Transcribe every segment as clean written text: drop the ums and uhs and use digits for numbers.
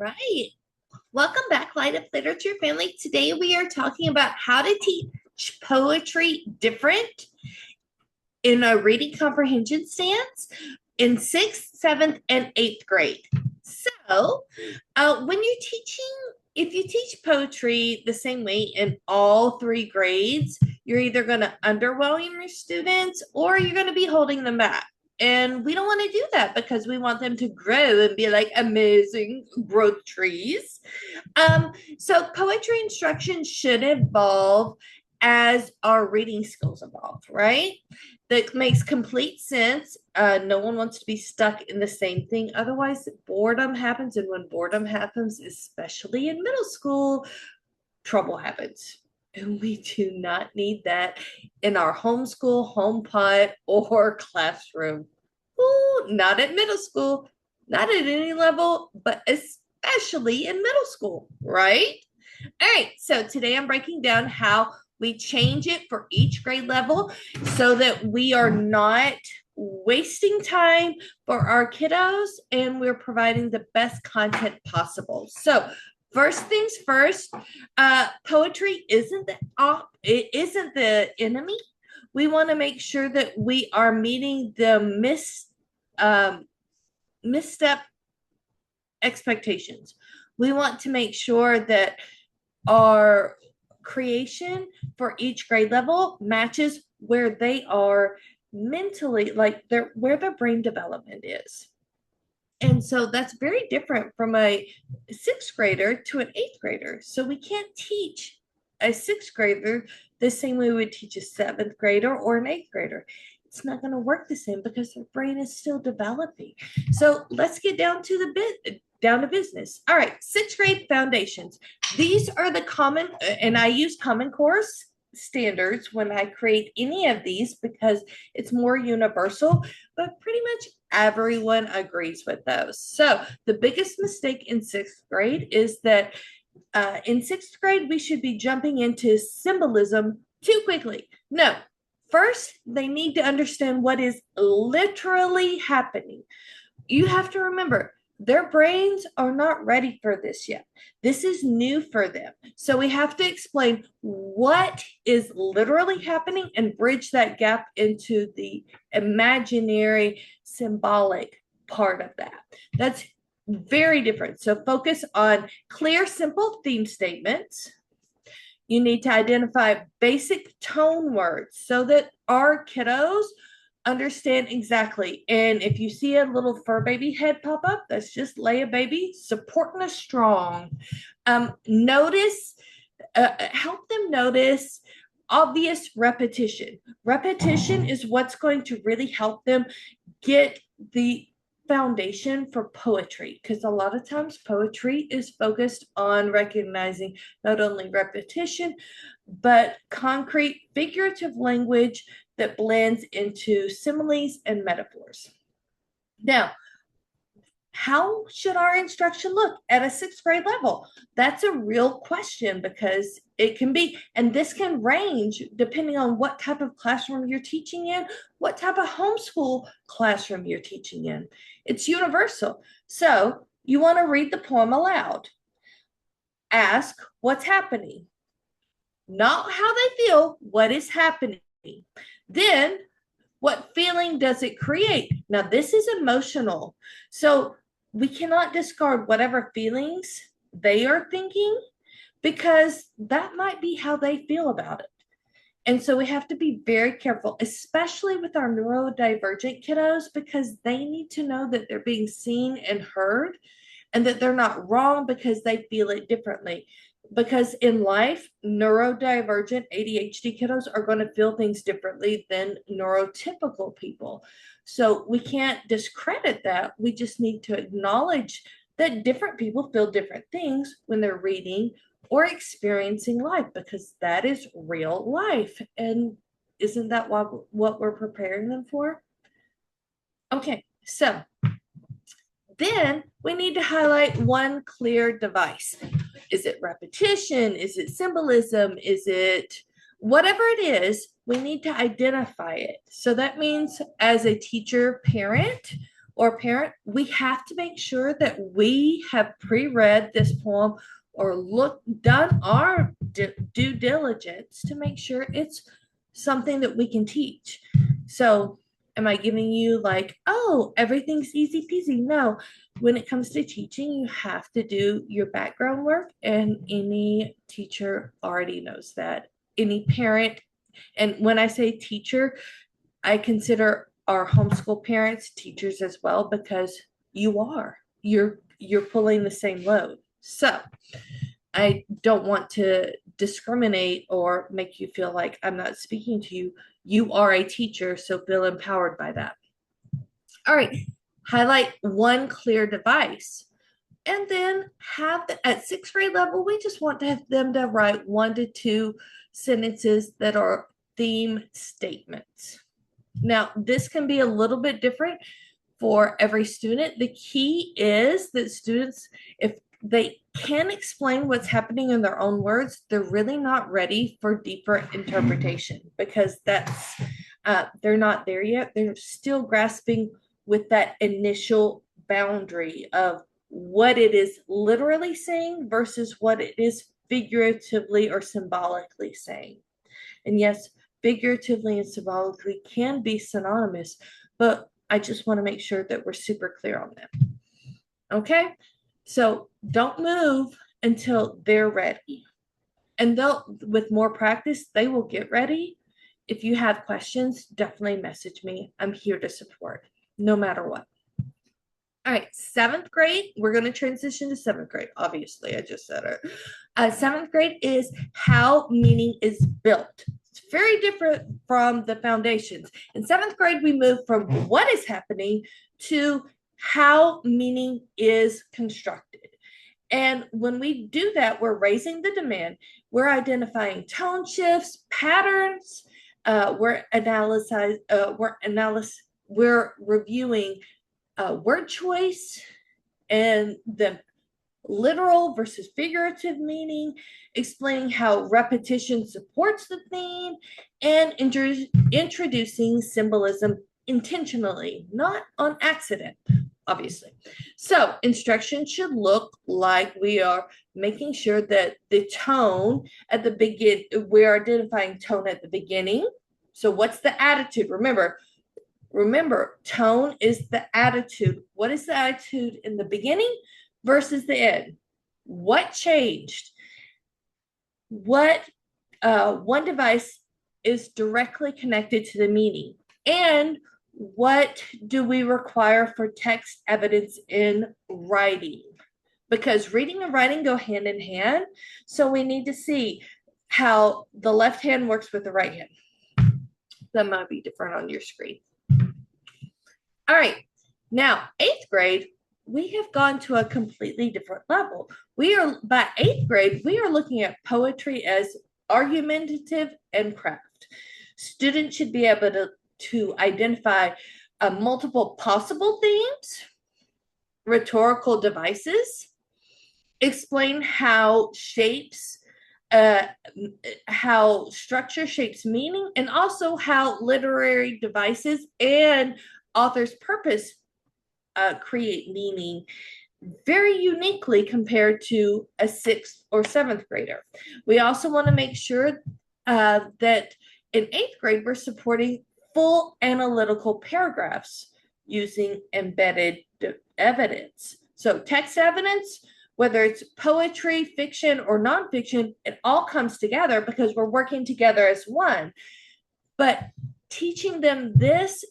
right. Welcome back, Light Up Literature family. Today we are talking about how to teach poetry different in a reading comprehension stance in sixth, seventh, and eighth grade. So, when you're teaching, if you teach poetry the same way in all three grades, you're either going to underwhelm your students or you're going to be holding them back. And we don't want to do that because we want them to grow and be like amazing growth trees. So poetry instruction should evolve as our reading skills evolve, right? That makes complete sense. No one wants to be stuck in the same thing. Otherwise, boredom happens. And when boredom happens, especially in middle school, trouble happens. And we do not need that in our homeschool, home pot, or classroom. Ooh, not at middle school, not at any level, but especially in middle school, right? All right, so today I'm breaking down how we change it for each grade level so that we are not wasting time for our kiddos and we're providing the best content possible. So first things first, poetry isn't the enemy. We want to make sure that we are meeting the misstep expectations. We want to make sure that our creation for each grade level matches where they are mentally, like where their brain development is. And so that's very different from a sixth grader to an eighth grader. So we can't teach a sixth grader the same way we would teach a seventh grader or an eighth grader. It's not going to work the same because their brain is still developing. So let's get down to business. All right, sixth grade foundations. These are the common, and I use Common Core standards when I create any of these because it's more universal, but pretty much everyone agrees with those. So the biggest mistake in sixth grade is that in sixth grade, we should be jumping into symbolism too quickly. No, first, they need to understand what is literally happening. You have to remember, their brains are not ready for this yet. This is new for them. So we have to explain what is literally happening and bridge that gap into the imaginary, symbolic part of that. That's very different. So focus on clear, simple theme statements. You need to identify basic tone words so that our kiddos understand exactly. And if you see a little fur baby head pop up, that's just Leia baby supporting us strong. Notice, help them notice obvious repetition. Repetition is what's going to really help them get the foundation for poetry, because a lot of times poetry is focused on recognizing not only repetition, but concrete figurative language that blends into similes and metaphors. Now, how should our instruction look at a sixth grade level? That's a real question because it can be, and this can range depending on what type of classroom you're teaching in, what type of homeschool classroom you're teaching in. It's universal. So you want to read the poem aloud. Ask what's happening, not how they feel, what is happening. Then, what feeling does it create? Now, this is emotional. So we cannot discard whatever feelings they are thinking because that might be how they feel about it. And so we have to be very careful, especially with our neurodivergent kiddos, because they need to know that they're being seen and heard and that they're not wrong because they feel it differently. Because in life, neurodivergent ADHD kiddos are going to feel things differently than neurotypical people. So we can't discredit that. We just need to acknowledge that different people feel different things when they're reading or experiencing life, because that is real life. And isn't that what we're preparing them for? Okay, so then we need to highlight one clear device. Is it repetition? Is it symbolism? Is it whatever it is? We need to identify it. So that means as a teacher, parent, or parent, we have to make sure that we have pre-read this poem or done our due diligence to make sure it's something that we can teach. So am I giving you like, oh, everything's easy peasy? No. When it comes to teaching, you have to do your background work, and any teacher already knows that. Any parent, and when I say teacher, I consider our homeschool parents teachers as well, because you're pulling the same load. So I don't want to discriminate or make you feel like I'm not speaking to you. You are a teacher, so feel empowered by that. All right, highlight one clear device. And then at sixth grade level, we just want to have them to write 1 to 2 sentences that are theme statements. Now, this can be a little bit different for every student. The key is that students, if they can explain what's happening in their own words, they're really not ready for deeper interpretation, because they're not there yet. They're still grasping with that initial boundary of what it is literally saying versus what it is figuratively or symbolically saying. And yes, figuratively and symbolically can be synonymous, but I just want to make sure that we're super clear on that. Okay, so don't move until they're ready. And with more practice, they will get ready. If you have questions, definitely message me. I'm here to support no matter what. All right, 7th grade, we're going to transition to 7th grade. Obviously, I just said it. 7th grade is how meaning is built. It's very different from the foundations. In 7th grade, we move from what is happening to how meaning is constructed. And when we do that, we're raising the demand. We're identifying tone shifts, patterns. We're reviewing word choice and the literal versus figurative meaning, explaining how repetition supports the theme, and introducing symbolism intentionally, not on accident, obviously. So instruction should look like we are making sure that the tone at the begin, we're identifying tone at the beginning. So what's the attitude? Remember, tone is the attitude. What is the attitude in the beginning versus the end? What changed? What one device is directly connected to the meaning? And what do we require for text evidence in writing? Because reading and writing go hand in hand. So we need to see how the left hand works with the right hand. That might be different on your screen. All right, now 8th grade, we have gone to a completely different level. By 8th grade, we are looking at poetry as argumentative and craft. Students should be able to identify multiple possible themes, rhetorical devices, explain how structure shapes meaning, and also how literary devices and author's purpose create meaning very uniquely compared to a 6th or 7th grader. We also want to make sure that in 8th grade, we're supporting full analytical paragraphs using embedded evidence. So text evidence, whether it's poetry, fiction, or nonfiction, it all comes together because we're working together as one. But teaching them this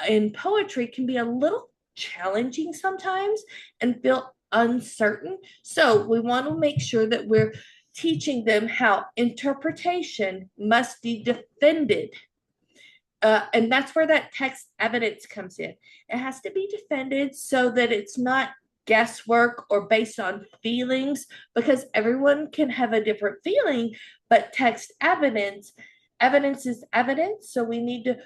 in poetry can be a little challenging sometimes and feel uncertain. So we want to make sure that we're teaching them how interpretation must be defended. And that's where that text evidence comes in. It has to be defended so that it's not guesswork or based on feelings, because everyone can have a different feeling, but text evidence is evidence. So we need to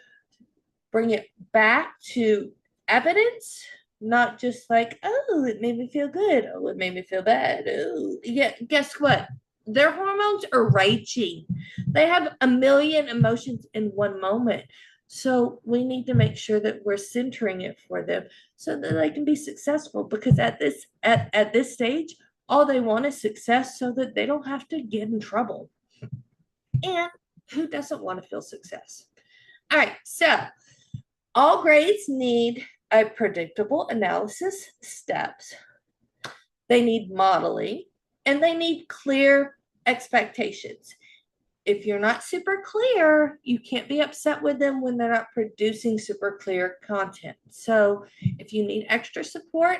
bring it back to evidence, not just like, oh, it made me feel good. Oh, it made me feel bad. Oh, yeah. Guess what? Their hormones are raging. They have a million emotions in one moment. So we need to make sure that we're centering it for them so that they can be successful, because at this stage, all they want is success so that they don't have to get in trouble. And who doesn't want to feel success? All right, so all grades need a predictable analysis steps. They need modeling, and they need clear expectations. If you're not super clear, you can't be upset with them when they're not producing super clear content. So if you need extra support,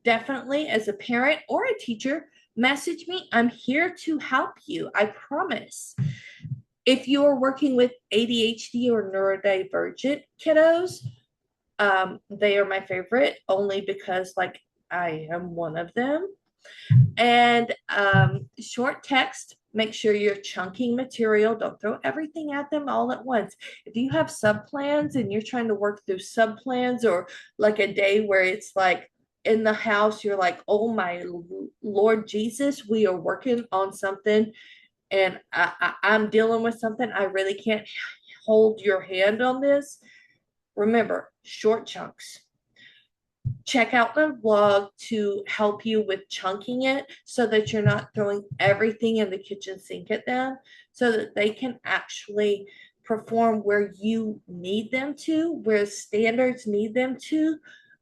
definitely as a parent or a teacher, message me. I'm here to help you. I promise. If you are working with ADHD or neurodivergent kiddos, they are my favorite only because, like, I am one of them. And short text, make sure you're chunking material. Don't throw everything at them all at once. If you have sub plans and you're trying to work through sub plans, or like a day where it's like in the house, you're like, oh my Lord Jesus, we are working on something and I'm dealing with something. I really can't hold your hand on this. Remember, short chunks. Check out the blog to help you with chunking it so that you're not throwing everything in the kitchen sink at them, so that they can actually perform where you need them to, where standards need them to,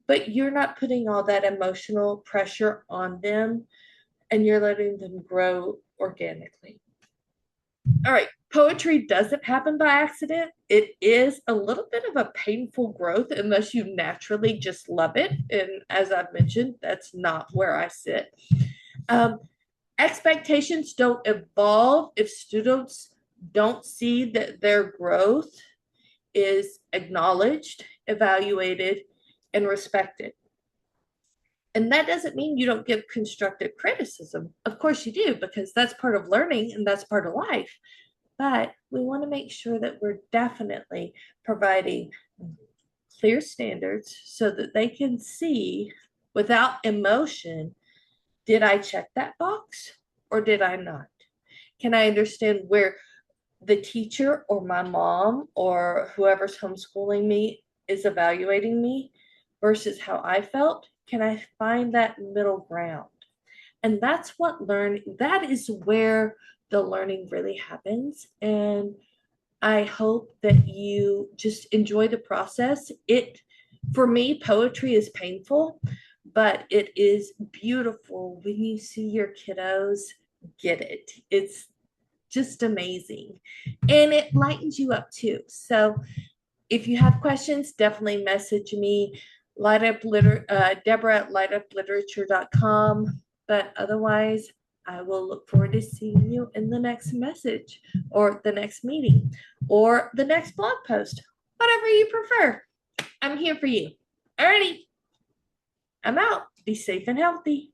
but you're not putting all that emotional pressure on them and you're letting them grow organically. All right, poetry doesn't happen by accident. It is a little bit of a painful growth unless you naturally just love it. And as I've mentioned, that's not where I sit. Um, Expectations don't evolve if students don't see that their growth is acknowledged, evaluated, and respected. And that doesn't mean you don't give constructive criticism. Of course you do, because that's part of learning and that's part of life. But we want to make sure that we're definitely providing clear standards so that they can see without emotion, did I check that box or did I not? Can I understand where the teacher or my mom or whoever's homeschooling me is evaluating me versus how I felt? Can I find that middle ground? And that's what that is where the learning really happens. And I hope that you just enjoy the process. For me, poetry is painful, but it is beautiful when you see your kiddos get it. It's just amazing. And it lightens you up too. So if you have questions, definitely message me, Deborah at lightupliterature.com. But otherwise, I will look forward to seeing you in the next message or the next meeting or the next blog post, whatever you prefer. I'm here for you. Alrighty, I'm out. Be safe and healthy.